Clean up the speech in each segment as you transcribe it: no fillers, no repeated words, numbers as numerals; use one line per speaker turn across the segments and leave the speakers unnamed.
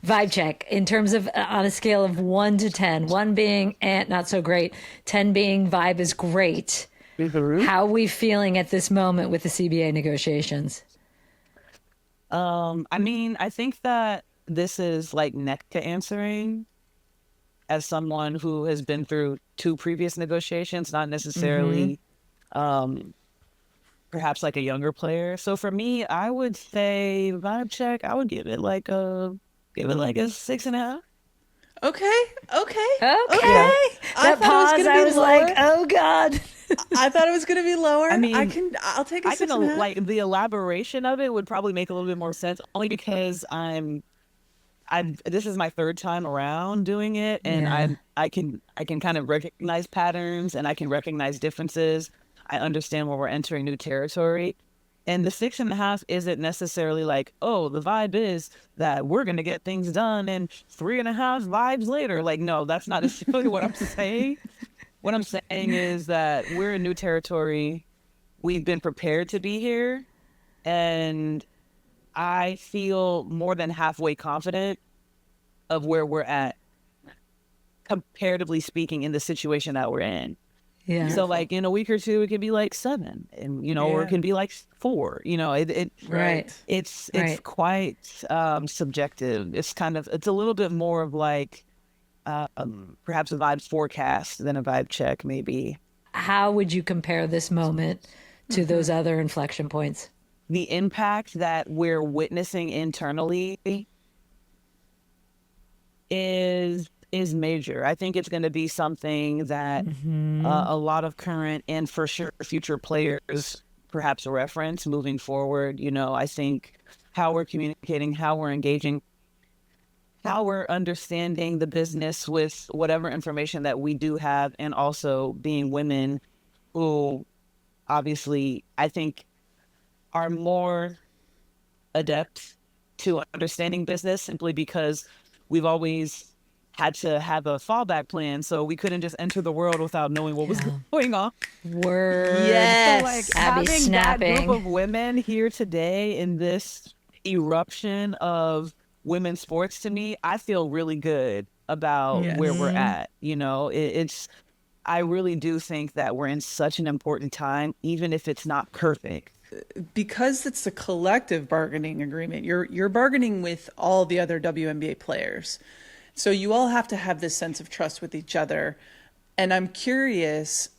Vibe check in terms of on a scale of 1 to 10, 1 being not so great, 10 being vibe is great. How are we feeling at this moment with the CBA negotiations?
I mean, I think that this is like Nneka answering as someone who has been through two previous negotiations, not
Mm-hmm.
necessarily um perhaps like a younger player. So for me, I would say vibe check, I would give it like a 6.5.
Okay, okay, okay.
Yeah.
Okay.
I
That
thought it was
pause,
gonna
I
be
was like,
lower.
oh God.
I thought it was gonna be
I
lower.
mean,
I'll take a
I can
six and a half.
like the elaboration of it would probably make a little bit more sense only because I'm this is my third time around doing it, and
Yeah.
I can kind of recognize patterns and I can recognize differences. I understand when we're entering new territory. And the 6.5 isn't necessarily like, oh, the vibe is that we're gonna get things done and 3.5 vibes later. Like, no, that's not necessarily what I'm saying. What I'm saying is that we're in new territory. We've been prepared to be here, and I feel more than halfway confident of where we're at, comparatively speaking, in the situation that we're in.
Yeah.
So,
Beautiful.
like in a week or two, it could be like 7, and or it
Yeah.
can be like 4.
Right.
Right.
It's
Right.
quite subjective. It's a little bit more of like perhaps a vibe forecast than a vibe check, maybe.
How would you compare this moment to those
Hmm.
other inflection points?
The impact that we're witnessing internally is major. I think it's going to be something that
Hmm.
a lot of current and for sure future players perhaps reference moving forward. I think how we're communicating, how we're engaging, how we're understanding the business with whatever information that we do have, and also being women who obviously I think are more adept to understanding business simply because we've always had to have a fallback plan. So we couldn't just enter the world without knowing what was
Yeah.
going on.
Word.
So, like,
Yes.
Abby
having that group
snapping.
of women here today in this eruption of women's sports, to me, I feel really good about where
Yes.
we're
Hmm.
at. I really do think that we're in such an important time, even if it's not perfect.
Because it's a collective bargaining agreement, you're bargaining with all the other WNBA players. So you all have to have this sense of trust with each other. And I'm curious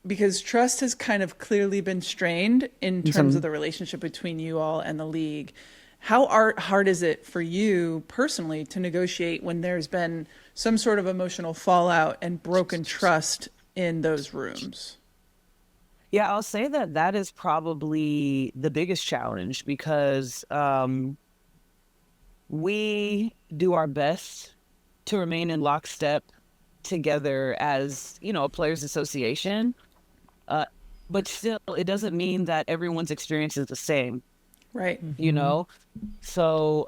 because trust has kind of clearly been strained in terms of
Mhm.
the relationship between you all and the league. How hard is it for you personally to negotiate when there's been some sort of emotional fallout and broken trust in those rooms?
Yeah, I'll say that that is probably the biggest challenge because we do our best to remain in lockstep together as, a players association. Uh, but still, it doesn't mean that everyone's experience is the same,
Right.
you
Hmm.
know? So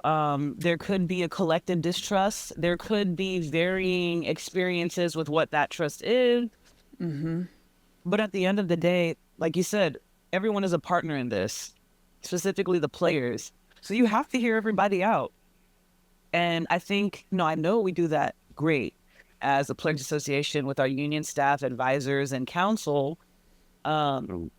there could be a collective distrust. There could be varying experiences with what that trust is.
Mm-hmm.
But at the end of the day, like you said, everyone is a partner in this, specifically the players. So you have to hear everybody out. And I think, I know we do that great as a players association with our union staff, advisors, and council. Um,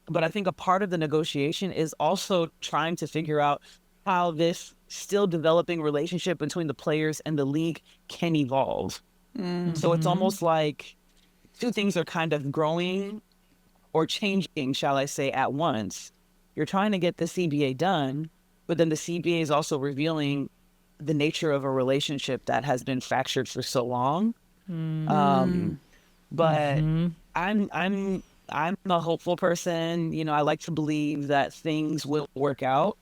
but I think a part of the negotiation is also trying to figure out how this still developing relationship between the players and the league can evolve. So it's
Hmm.
almost like two things are kind of growing or changing, shall I say, at once. You're trying to get the CBA done, but then the CBA is also revealing the nature of a relationship that has been fractured for so long. Um, but
Hmm.
I'm I'm I'm a hopeful person. I like to believe that things will work out,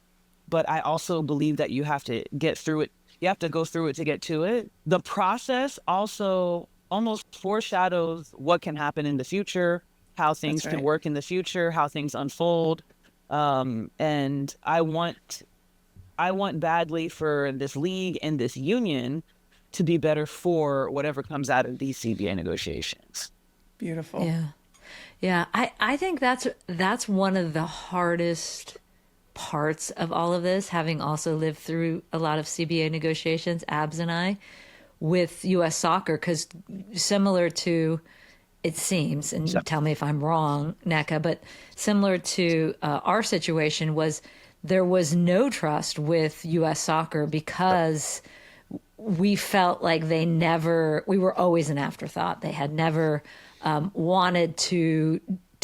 but I also believe that you have to get through it. You have to go through it to get to it. The process also almost foreshadows what can happen in the future, how
That's
things can
right.
work in the future, how things unfold. And I want badly for this league and this union to be better for whatever comes out of these CBA negotiations.
Beautiful.
Yeah. Yeah. I think that's one of the hardest parts of all of this, having also lived through a lot of CBA negotiations, Abs and I, with U.S. soccer, because similar to, it seems, and tell me if I'm wrong, Nneka, but similar to our situation was there was no trust with U.S. soccer because we felt like we were always an afterthought. They had never wanted to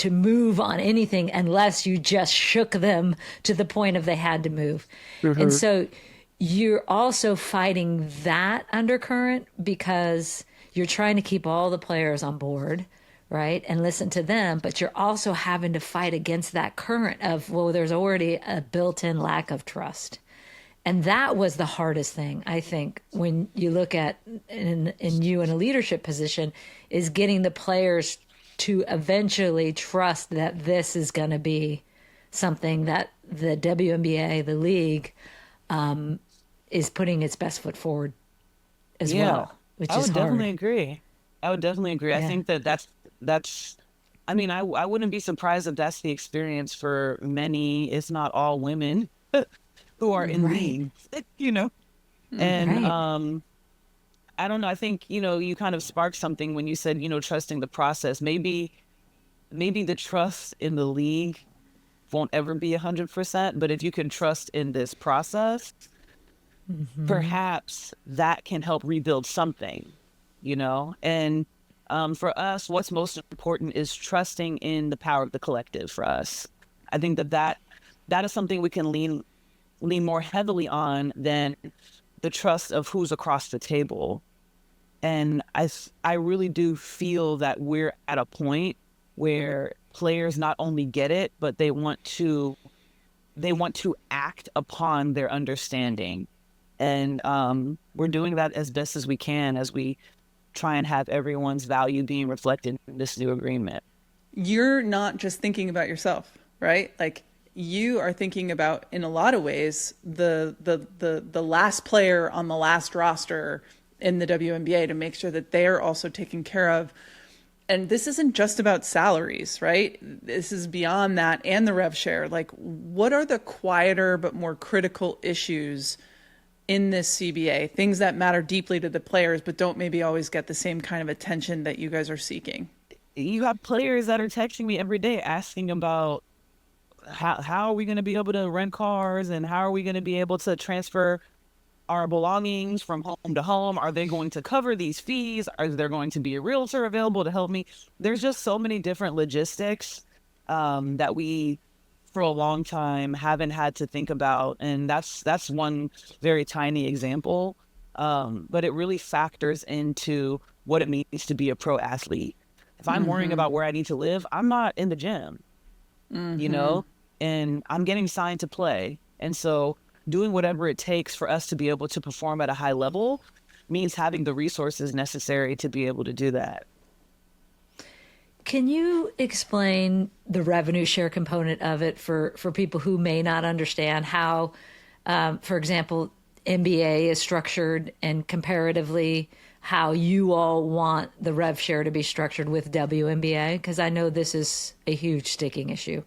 move on anything unless you just shook them to the point of they had to move. And so you're also fighting that undercurrent because you're trying to keep all the players on board, right? And listen to them, but you're also having to fight against that current of, well, there's already a built-in lack of trust. And that was the hardest thing, I think, when you look at in you in a leadership position, is getting the players to eventually trust that this is going to be something that the WNBA, the league, is putting its best foot forward as well, which is hard.
I would definitely agree. I think that's, I mean, I wouldn't be surprised if that's the experience for many, if not all women who are in league, and, I don't know. I think, you kind of sparked something when you said, trusting the process. Maybe the trust in the league won't ever be 100%, but if you can trust in this process, perhaps that can help rebuild something, And for us, what's most important is trusting in the power of the collective for us. I think that is something we can lean more heavily on than the trust of who's across the table. And I really do feel that we're at a point where players not only get it, but they want to act upon their understanding. And we're doing that as best as we can as we try and have everyone's value being reflected in this new agreement.
You're not just thinking about yourself, right? Like, you are thinking about, in a lot of ways, the last player on the last roster in the WNBA to make sure that they're also taken care of. And this isn't just about salaries, right? This is beyond that and the rev share. Like, what are the quieter but more critical issues in this CBA? Things that matter deeply to the players but don't maybe always get the same kind of attention that you guys are seeking.
You have players that are texting me every day asking about how are we going to be able to rent cars, and how are we going to be able to transfer our belongings from home to home? Are they going to cover these fees? Are there going to be a realtor available to help me? There's just so many different logistics that we, for a long time, haven't had to think about. And that's one very tiny example. But it really factors into what it means to be a pro athlete. If I'm worrying about where I need to live, I'm not in the gym, and I'm getting signed to play. And so doing whatever it takes for us to be able to perform at a high level means having the resources necessary to be able to do that.
Can you explain the revenue share component of it for people who may not understand how, for example, NBA is structured, and comparatively how you all want the rev share to be structured with WNBA? Because I know this is a huge sticking issue.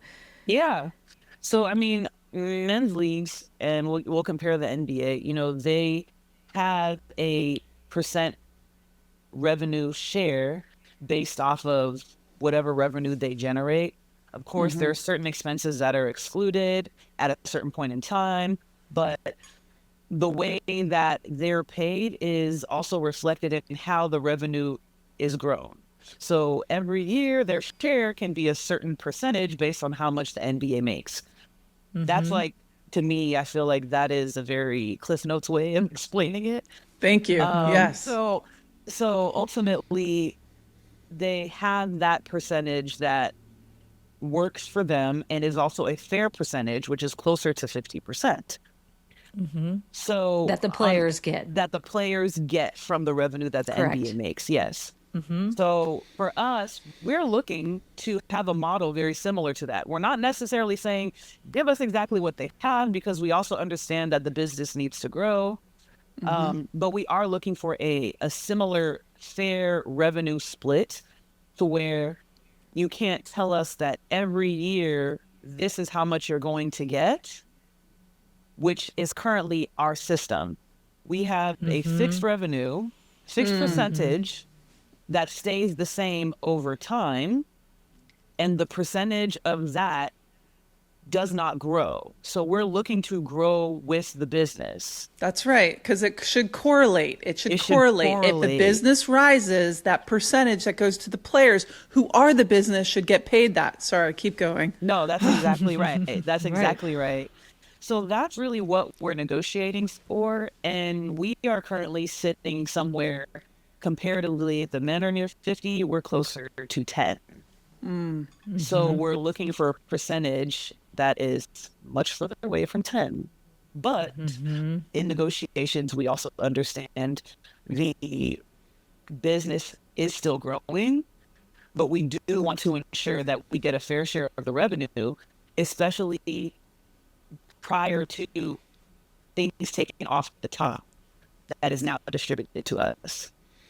Yeah. So, I mean, men's leagues, and we'll compare the NBA, they have a percent revenue share based off of whatever revenue they generate. Of course, there are certain expenses that are excluded at a certain point in time, but the way that they're paid is also reflected in how the revenue is grown. So every year, their share can be a certain percentage based on how much the NBA makes. That's like, to me, I feel like that is a very Cliff Notes way of explaining it.
Thank you. Yes.
So ultimately, they have that percentage that works for them and is also a fair percentage, which is closer to 50%. So
That the players get.
That the players get from the revenue that the
Correct.
NBA makes. Yes. So for us, we're looking to have a model very similar to that. We're not necessarily saying, give us exactly what they have, because we also understand that the business needs to grow. But we are looking for a similar fair revenue split, to where you can't tell us that every year this is how much you're going to get, which is currently our system. We have a fixed revenue, fixed percentage that stays the same over time, and the percentage of that does not grow. So we're looking to grow with the business.
That's right, because it should correlate. It should
It should
correlate. If the
correlate.
business rises, that percentage that goes to the players who are the business should get paid that. Sorry, keep going.
No, that's exactly right. That's exactly right. So that's really what we're negotiating for. And we are currently sitting somewhere comparatively, the men are near 50, we're closer to 10. So we're looking for a percentage that is much further away from 10. But in negotiations, we also understand the business is still growing, but we do want to ensure that we get a fair share of the revenue, especially prior to things taking off the top that is now distributed to us.